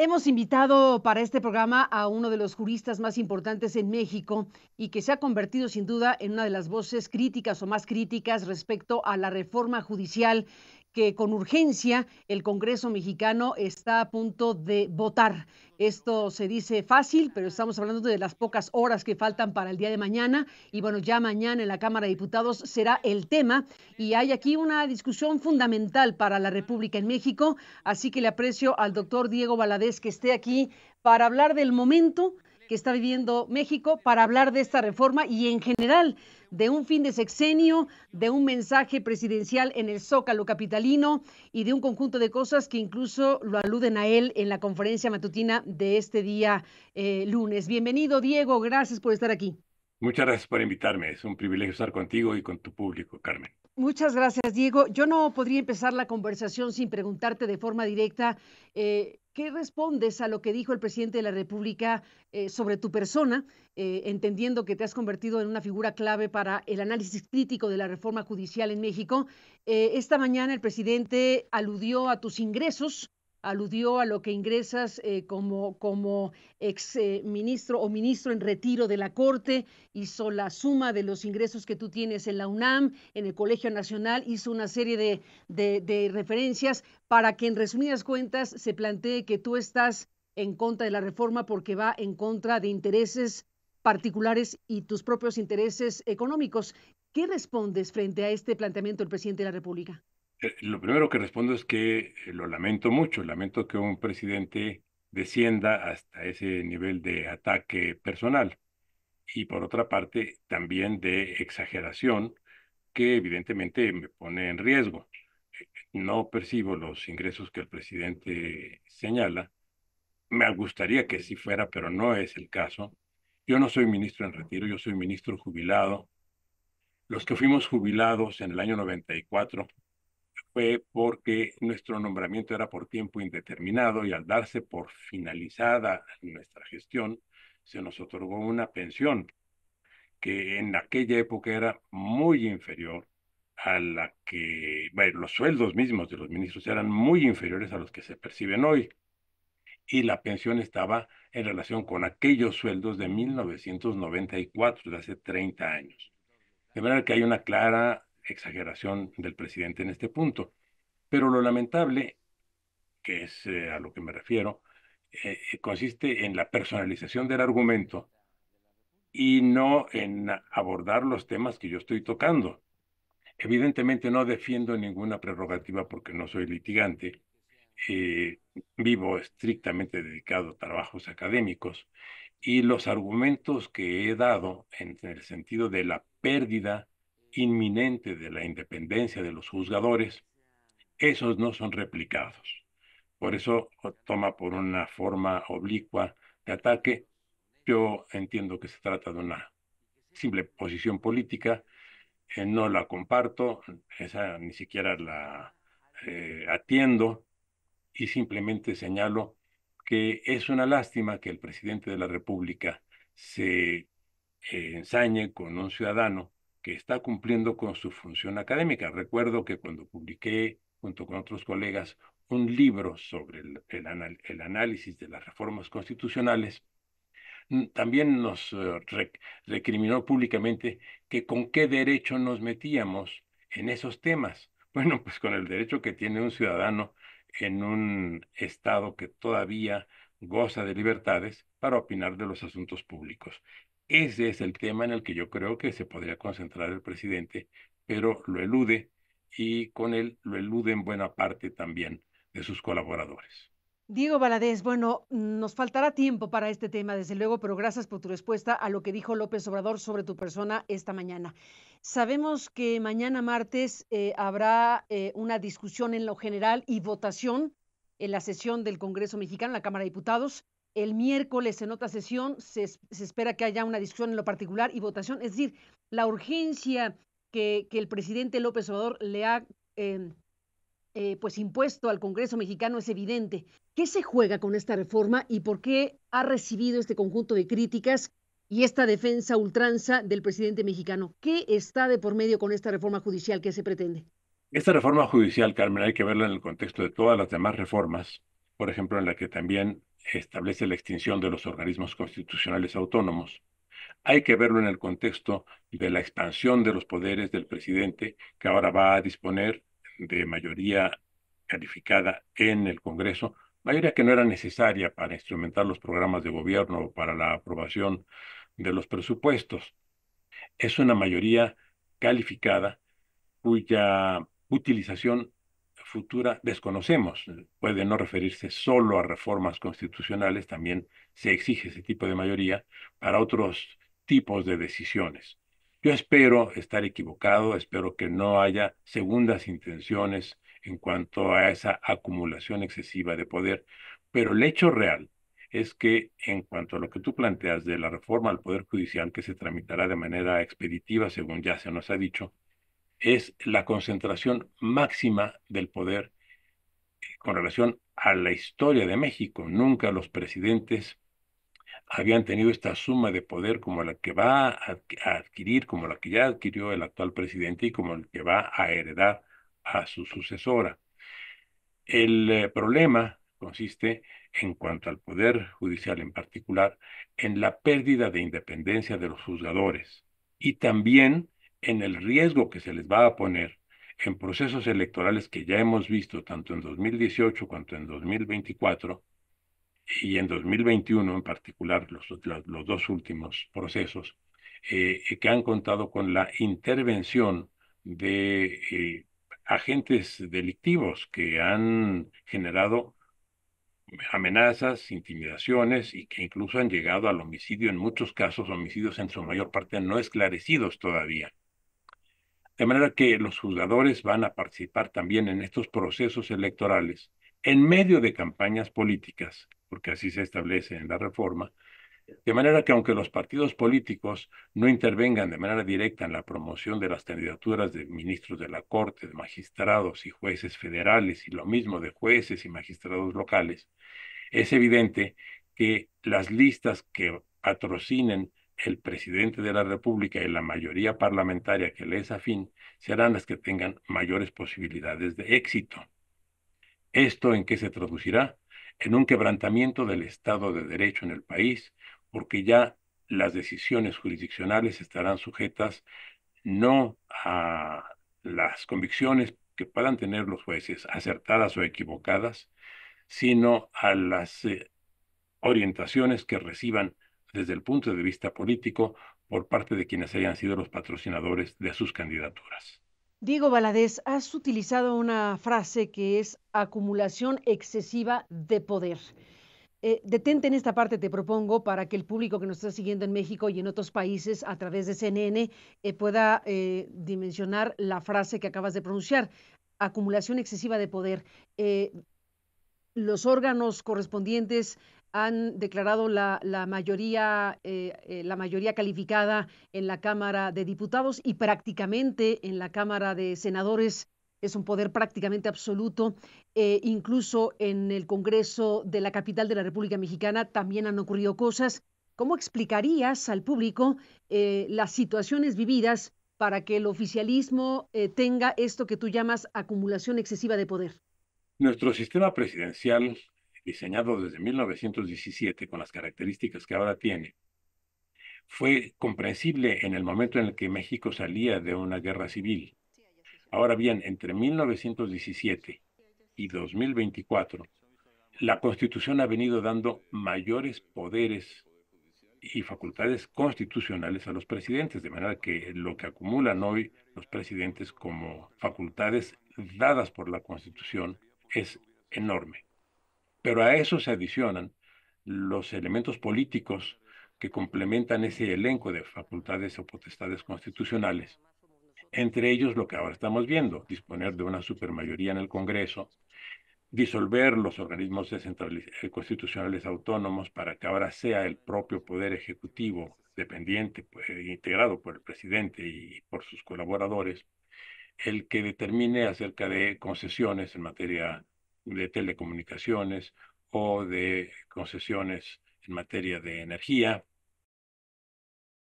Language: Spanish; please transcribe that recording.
Hemos invitado para este programa a uno de los juristas más importantes en México y que se ha convertido sin duda en una de las voces críticas o más críticas respecto a la reforma judicial que con urgencia el Congreso mexicano está a punto de votar. Esto se dice fácil, pero estamos hablando de las pocas horas que faltan para el día de mañana y bueno, ya mañana en la Cámara de Diputados será el tema y hay aquí una discusión fundamental para la República en México. Así que le aprecio al doctor Diego Valadez que esté aquí para hablar del momento que está viviendo México, para hablar de esta reforma y en general de un fin de sexenio, de un mensaje presidencial en el Zócalo capitalino y de un conjunto de cosas que incluso lo aluden a él en la conferencia matutina de este día lunes. Bienvenido, Diego, gracias por estar aquí. Muchas gracias por invitarme. Es un privilegio estar contigo y con tu público, Carmen. Muchas gracias, Diego. Yo no podría empezar la conversación sin preguntarte de forma directa, ¿qué respondes a lo que dijo el presidente de la República sobre tu persona, entendiendo que te has convertido en una figura clave para el análisis crítico de la reforma judicial en México? Esta mañana el presidente aludió a tus ingresos, aludió a lo que ingresas como ex ministro o ministro en retiro de la Corte, hizo la suma de los ingresos que tú tienes en la UNAM, en el Colegio Nacional, hizo una serie de referencias para que en resumidas cuentas se plantee que tú estás en contra de la reforma porque va en contra de intereses particulares y tus propios intereses económicos. ¿Qué respondes frente a este planteamiento del presidente de la República? Lo primero que respondo es que lo lamento mucho. Lamento que un presidente descienda hasta ese nivel de ataque personal y por otra parte también de exageración que evidentemente me pone en riesgo. No percibo los ingresos que el presidente señala. Me gustaría que sí fuera, pero no es el caso. Yo no soy ministro en retiro, yo soy ministro jubilado. Los que fuimos jubilados en el año 94 fue porque nuestro nombramiento era por tiempo indeterminado y al darse por finalizada nuestra gestión, se nos otorgó una pensión que en aquella época era muy inferior a la que, bueno, los sueldos mismos de los ministros eran muy inferiores a los que se perciben hoy y la pensión estaba en relación con aquellos sueldos de 1994, de hace 30 años. De manera que hay una clara exageración del presidente en este punto. Pero lo lamentable, que es a lo que me refiero, consiste en la personalización del argumento y no en abordar los temas que yo estoy tocando. Evidentemente no defiendo ninguna prerrogativa porque no soy litigante, eh, vivo estrictamente dedicado a trabajos académicos y los argumentos que he dado en el sentido de la pérdida inminente de la independencia de los juzgadores, esos no son replicados. Por eso toma por una forma oblicua de ataque. Yo entiendo que se trata de una simple posición política, no la comparto, esa ni siquiera la atiendo y simplemente señalo que es una lástima que el presidente de la República se ensañe con un ciudadano que está cumpliendo con su función académica. Recuerdo que cuando publiqué, junto con otros colegas, un libro sobre el análisis de las reformas constitucionales, también nos recriminó públicamente que con qué derecho nos metíamos en esos temas. Bueno, pues con el derecho que tiene un ciudadano en un estado que todavía goza de libertades para opinar de los asuntos públicos. Ese es el tema en el que yo creo que se podría concentrar el presidente, pero lo elude y con él lo elude en buena parte también de sus colaboradores. Diego Valadez, bueno, nos faltará tiempo para este tema, desde luego, pero gracias por tu respuesta a lo que dijo López Obrador sobre tu persona esta mañana. Sabemos que mañana martes habrá una discusión en lo general y votación en la sesión del Congreso mexicano, la Cámara de Diputados. El miércoles en otra sesión se espera que haya una discusión en lo particular y votación. Es decir, la urgencia que el presidente López Obrador le ha pues impuesto al Congreso mexicano es evidente. ¿Qué se juega con esta reforma y por qué ha recibido este conjunto de críticas y esta defensa ultranza del presidente mexicano? ¿Qué está de por medio con esta reforma judicial que se pretende? Esta reforma judicial, Carmen, hay que verla en el contexto de todas las demás reformas, por ejemplo, en la que también establece la extinción de los organismos constitucionales autónomos. Hay que verlo en el contexto de la expansión de los poderes del presidente, que ahora va a disponer de mayoría calificada en el Congreso, mayoría que no era necesaria para instrumentar los programas de gobierno o para la aprobación de los presupuestos. Es una mayoría calificada cuya utilización futura desconocemos. Puede no referirse solo a reformas constitucionales, también se exige ese tipo de mayoría para otros tipos de decisiones. Yo espero estar equivocado, espero que no haya segundas intenciones en cuanto a esa acumulación excesiva de poder, pero el hecho real es que en cuanto a lo que tú planteas de la reforma al Poder Judicial, que se tramitará de manera expeditiva, según ya se nos ha dicho, es la concentración máxima del poder con relación a la historia de México. Nunca los presidentes habían tenido esta suma de poder como la que va a adquirir, como la que ya adquirió el actual presidente y como el que va a heredar a su sucesora. El problema consiste, en cuanto al Poder Judicial en particular, en la pérdida de independencia de los juzgadores y también en el riesgo que se les va a poner en procesos electorales que ya hemos visto tanto en 2018 cuanto en 2024 y en 2021 en particular, los dos últimos procesos, que han contado con la intervención de agentes delictivos que han generado amenazas, intimidaciones y que incluso han llegado al homicidio en muchos casos, homicidios en su mayor parte no esclarecidos todavía. De manera que los juzgadores van a participar también en estos procesos electorales en medio de campañas políticas, porque así se establece en la reforma, de manera que aunque los partidos políticos no intervengan de manera directa en la promoción de las candidaturas de ministros de la Corte, de magistrados y jueces federales y lo mismo de jueces y magistrados locales, es evidente que las listas que patrocinen el presidente de la República y la mayoría parlamentaria que le es afín serán las que tengan mayores posibilidades de éxito. ¿Esto en qué se traducirá? En un quebrantamiento del Estado de Derecho en el país, porque ya las decisiones jurisdiccionales estarán sujetas no a las convicciones que puedan tener los jueces, acertadas o equivocadas, sino a las orientaciones que reciban desde el punto de vista político por parte de quienes hayan sido los patrocinadores de sus candidaturas. Diego Valadez, has utilizado una frase que es acumulación excesiva de poder. Detente en esta parte, te propongo, para que el público que nos está siguiendo en México y en otros países a través de CNN pueda dimensionar la frase que acabas de pronunciar. Acumulación excesiva de poder. Eh, los órganos correspondientes han declarado la mayoría calificada en la Cámara de Diputados y prácticamente en la Cámara de Senadores es un poder prácticamente absoluto. Incluso en el Congreso de la capital de la República Mexicana también han ocurrido cosas. ¿Cómo explicarías al público las situaciones vividas para que el oficialismo tenga esto que tú llamas acumulación excesiva de poder? Nuestro sistema presidencial, diseñado desde 1917 con las características que ahora tiene, fue comprensible en el momento en el que México salía de una guerra civil. Ahora bien, entre 1917 y 2024, la Constitución ha venido dando mayores poderes y facultades constitucionales a los presidentes, de manera que lo que acumulan hoy los presidentes como facultades dadas por la Constitución es enorme. Pero a eso se adicionan los elementos políticos que complementan ese elenco de facultades o potestades constitucionales. Entre ellos lo que ahora estamos viendo, disponer de una supermayoría en el Congreso, disolver los organismos constitucionales autónomos para que ahora sea el propio Poder Ejecutivo dependiente, integrado por el presidente y por sus colaboradores, el que determine acerca de concesiones en materia de telecomunicaciones o de concesiones en materia de energía